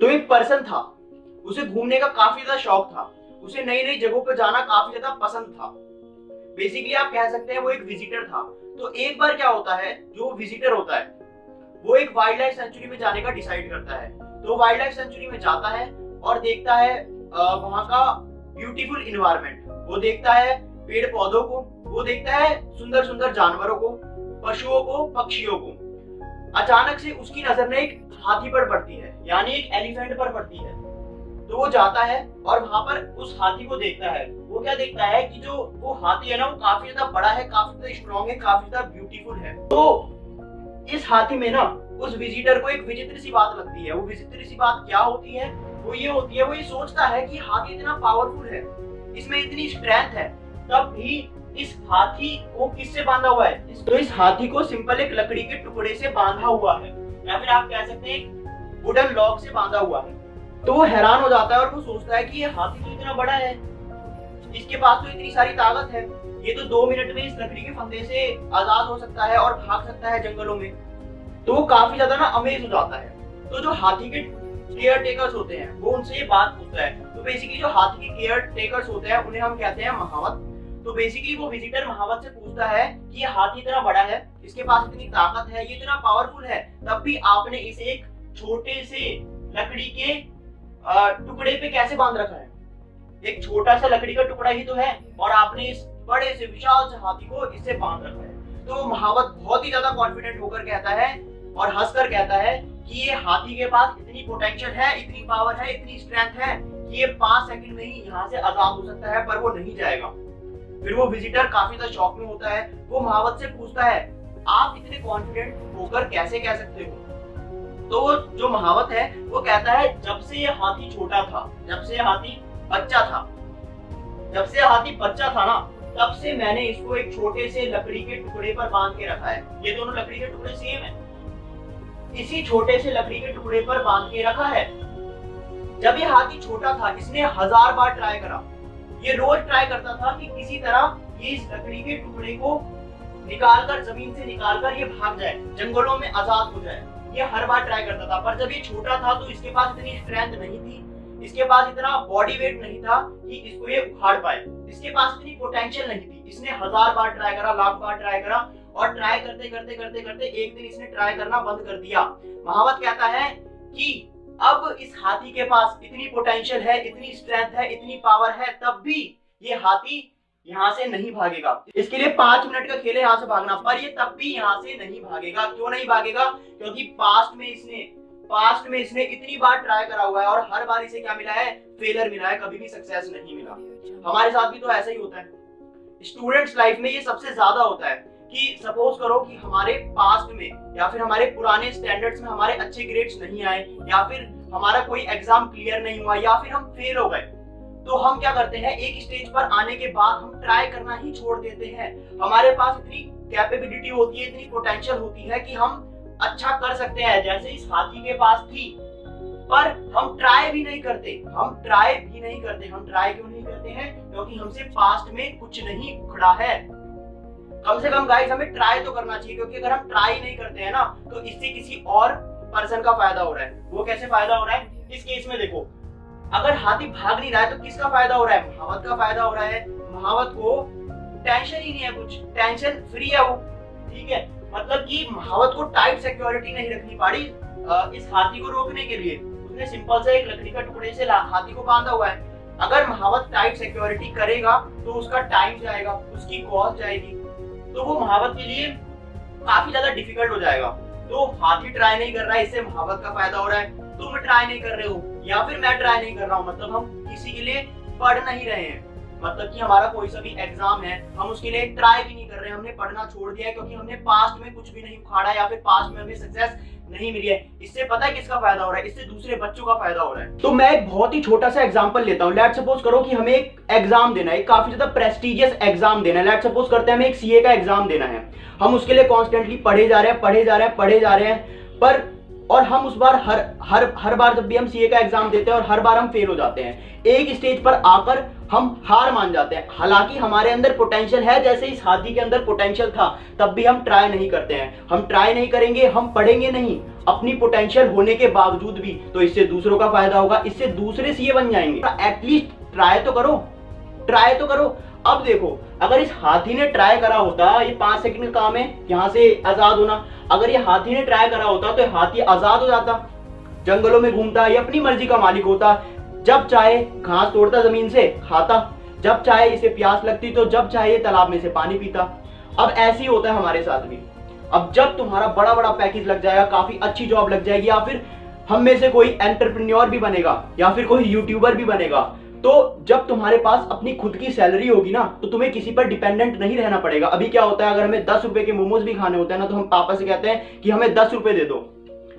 तो एक पर्सन था, उसे घूमने का काफी ज्यादा शौक था, उसे नई नई जगहों पर जाना काफी ज्यादा पसंद था। बेसिकली आप कह सकते हैं वो एक विजिटर था। तो एक बार क्या होता है, जो विजिटर होता है वो एक वाइल्ड लाइफ सेंचुरी में जाने का डिसाइड करता है। तो वाइल्ड लाइफ सेंचुरी में जाता है और देखता है वहां का ब्यूटीफुल इन्वायरमेंट, वो देखता है पेड़ पौधों को, वो देखता है सुंदर सुंदर जानवरों को, पशुओं को, पक्षियों को। अचानक से उसकी नजर ने एक हाथी पर पड़ती है, यानी एक एलिफेंट पर पड़ती है। तो वो जाता है और वहां पर उस हाथी को देखता है। वो क्या देखता है कि जो वो हाथी है ना, वो काफी ज्यादा बड़ा है, काफी ज्यादा स्ट्रॉन्ग है, काफी ज्यादा ब्यूटीफुल है। तो इस हाथी में ना उस विजिटर को एक विचित्र सी बात लगती है। वो विचित्र सी बात क्या होती है? वो ये होती है, वो ये सोचता है कि हाथी इतना पावरफुल है, इसमें इतनी स्ट्रेंथ है, तब भी इस हाथी को किससे बांधा हुआ है? तो इस हाथी को सिंपल एक लकड़ी के टुकड़े से बांधा हुआ है, या फिर आप कह सकते हैं एक वुडन लॉग से बांधा हुआ है। तो वो हैरान हो जाता है और वो सोचता है कि ये हाथी तो इतना बड़ा है, इसके पास तो इतनी सारी ताकत है, ये तो 2 मिनट में इस लकड़ी के फंदे से आजाद हो सकता है और भाग सकता है जंगलों में। तो वो काफी ज्यादा ना अमेज हो जाता है। तो जो हाथी के केयर टेकर्स होते हैं वो उनसे ये बात पूछता है। तो बेसिकली जो हाथी के केयर टेकर्स होते हैं उन्हें हम कहते हैं महावत। तो बेसिकली वो विजिटर महावत से पूछता है कि ये हाथी इतना बड़ा है, इसके पास इतनी ताकत है, ये इतना पावरफुल है, तब भी आपने इसे एक छोटे से लकड़ी के टुकड़े पे कैसे बांध रखा है? एक छोटा सा लकड़ी का टुकड़ा ही तो है और आपने इस बड़े से विशाल से हाथी को इससे बांध रखा है। तो महावत बहुत ही ज्यादा कॉन्फिडेंट होकर कहता है और हंसकर कहता है कि ये हाथी के पास इतनी पोटेंशियल है, इतनी पावर है, इतनी स्ट्रेंथ है कि ये 5 सेकंड में ही यहाँ से आजाद हो सकता है, पर वो नहीं जाएगा। फिर वो विजिटर काफी ज्यादा शॉक में होता है। वो महावत से पूछता है, आप इतने कॉन्फिडेंट होकर कैसे कह सकते हो? तो वो जो महावत है वो कहता है, जब से ये हाथी छोटा था, जब से हाथी बच्चा था, जब से हाथी बच्चा था ना, तब से मैंने इसको एक छोटे से लकड़ी के टुकड़े पर बांध के रखा है। ये दोनों लकड़ी के टुकड़े सेम है, इसी छोटे से लकड़ी के टुकड़े पर बांध के रखा है। जब ये हाथी छोटा था, इसने 1000 बार ट्राई करा, ये रोज ट्राई करता था कि किसी तरह ये इस लकड़ी के टुकड़े को निकालकर, जमीन से निकालकर ये भाग जाए, जंगलों में आजाद हो जाए। ये हर बार ट्राई करता था, पर जब ये छोटा था तो इसके पास इतनी स्ट्रेंथ नहीं थी, इसके पास इतना बॉडी वेट नहीं था कि इसको ये उखाड़ पाए, इसके पास इतनी पोटेंशियल नहीं थी। इसने 1000 बार ट्राई करा, लाख बार ट्राई करा, और ट्राई करते करते करते करते एक दिन इसने ट्राई करना बंद कर दिया। महावत कहता है कि अब इस हाथी के पास इतनी पोटेंशियल है, इतनी स्ट्रेंथ है, इतनी पावर है, तब भी ये हाथी यहाँ से नहीं भागेगा। इसके लिए 5 मिनट का खेल है यहाँ से भागना, पर ये तब भी यहाँ से नहीं भागेगा। क्यों नहीं भागेगा? क्योंकि पास्ट में इसने इतनी बार ट्राई करा हुआ है और हर बार इसे क्या मिला है? फेलियर मिला है, कभी भी सक्सेस नहीं मिला। हमारे साथ भी तो ऐसा ही होता है। स्टूडेंट्स लाइफ में ये सबसे ज्यादा होता है कि सपोज करो कि हमारे पास्ट में या फिर हमारे पुराने स्टैंडर्ड्स में हमारे अच्छे ग्रेड्स नहीं आए, या फिर हमारा कोई एग्जाम क्लियर नहीं हुआ, या फिर हम फेल हो गए, तो हम क्या करते हैं? एक स्टेज पर आने के बाद हम ट्राई करना ही छोड़ देते हैं। हमारे पास इतनी कैपेबिलिटी होती है, इतनी पोटेंशियल होती है कि हम अच्छा कर सकते हैं, जैसे इस हाथी के पास थी, पर हम ट्राई भी नहीं करते। हम ट्राई क्यों नहीं करते हैं? क्योंकि हमसे पास्ट में कुछ नहीं उखड़ा है। कम से कम गाइस हमें ट्राई तो करना चाहिए, क्योंकि अगर हम ट्राई नहीं करते हैं ना, तो इससे किसी और पर्सन का फायदा हो रहा है। वो कैसे फायदा हो रहा है? इस केस में देखो, अगर हाथी भाग नहीं रहा है तो किसका फायदा हो रहा है? महावत का फायदा हो रहा है। महावत को टेंशन ही नहीं है, कुछ टेंशन फ्री है वो, ठीक है। मतलब कि महावत को टाइट सिक्योरिटी नहीं रखनी पड़ी इस हाथी को रोकने के लिए। उसने सिंपल से एक लकड़ी का टुकड़े से हाथी को बांधा हुआ है। अगर महावत टाइट सिक्योरिटी करेगा तो उसका टाइम जाएगा, उसकी कॉस्ट जाएगी, तो वो महावत के लिए काफी ज्यादा डिफिकल्ट हो जाएगा। तो हाथी ट्राई नहीं कर रहा है, इससे महावत का फायदा हो रहा है। तुम ट्राई नहीं कर रहे हो या फिर मैं ट्राई नहीं कर रहा हूँ, मतलब हम किसी के लिए पढ़ नहीं रहे हैं। मतलब कि हमारा कोई सा भी एग्जाम है, हम उसके लिए ट्राई भी नहीं कर रहे हैं, हमने पढ़ना छोड़ दिया है, क्योंकि हमने पास्ट में कुछ भी नहीं उखाड़ा या फिर पास्ट में हमें सक्सेस नहीं मिली है। इससे पता है किसका फायदा हो रहा है? इससे दूसरे बच्चों का फायदा हो रहा है। तो मैं एक बहुत ही छोटा सा एग्जांपल लेता हूं। लेट्स सपोज करो कि हमें एक एग्जाम देना है, काफी ज्यादा प्रेस्टिजियस एग्जाम देना है। लेट्स सपोज करते हैं हमें एक सीए का एग्जाम देना है। हम उसके लिए कॉन्स्टेंटली पढ़े जा रहे हैं, पर और हम उस बार हर बार जब भी हम सीए का एग्जाम देते हैं और हर बार हम फेल हो जाते हैं। एक स्टेज पर आकर हम हार मान जाते हैं। हालांकि हमारे अंदर पोटेंशियल है, जैसे इस हाथी के अंदर पोटेंशियल था, तब भी हम ट्राई नहीं करते हैं। हम ट्राई नहीं करेंगे, हम पढ़ेंगे नहीं, अपनी पोटेंशियल होने के बावजूद भी, तो इससे दूसरों का फायदा होगा, इससे दूसरे सीए बन जाएंगे। एटलीस्ट ट्राई तो करो, ट्राई तो करो। अब देखो, अगर इस हाथी ने ट्राई करा होता, ये 5 सेकंड का काम है यहां से आजाद होना, अगर ये हाथी ने ट्राई करा होता तो हाथी आजाद हो जाता, जंगलों में घूमता, ये अपनी मर्जी का मालिक होता, जब चाहे घास तोड़ता, जमीन से खाता, जब चाहे इसे प्यास लगती तो जब चाहे तालाब में से पानी पीता। अब ऐसे ही होता है हमारे साथ भी। अब जब तुम्हारा बड़ा बड़ा पैकेज लग जाएगा, काफी अच्छी जॉब लग जाएगी, या फिर हम में से कोई एंटरप्रेन्योर भी बनेगा, या फिर कोई यूट्यूबर भी बनेगा, तो जब तुम्हारे पास अपनी खुद की सैलरी होगी ना, तो तुम्हें किसी पर डिपेंडेंट नहीं रहना पड़ेगा। अभी क्या होता है, अगर हमें 10 रुपए के मोमोज भी खाने होते हैं ना, तो हम पापा से कहते हैं कि हमें 10 रुपए दे दो।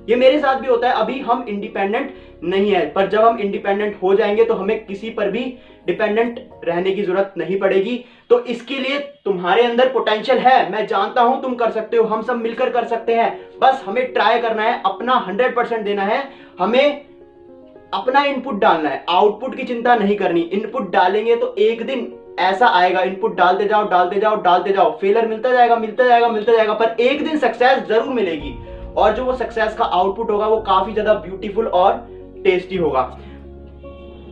ये मेरे साथ भी होता है। अभी हम इंडिपेंडेंट नहीं है, पर जब हम इंडिपेंडेंट हो जाएंगे तो हमें किसी पर भी डिपेंडेंट रहने की जरूरत नहीं पड़ेगी। तो इसके लिए तुम्हारे अंदर पोटेंशियल है, मैं जानता हूं तुम कर सकते हो, हम सब मिलकर कर सकते हैं। बस हमें ट्राई करना है, अपना 100% देना है, हमें अपना इनपुट डालना है, आउटपुट की चिंता नहीं करनी। इनपुट डालेंगे तो एक दिन ऐसा आएगा, इनपुट डालते जाओ डालते जाओ डालते जाओ, फेलर मिलता जाएगा मिलता जाएगा मिलता जाएगा, पर एक दिन सक्सेस जरूर मिलेगी, और जो वो सक्सेस का आउटपुट होगा वो काफी ज्यादा ब्यूटीफुल और टेस्टी होगा।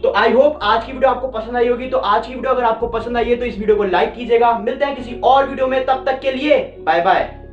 तो आई होप आज की वीडियो आपको पसंद आई होगी। तो आज की वीडियो अगर आपको पसंद आई है तो इस वीडियो को लाइक कीजिएगा। मिलते हैं किसी और वीडियो में, तब तक के लिए बाय बाय।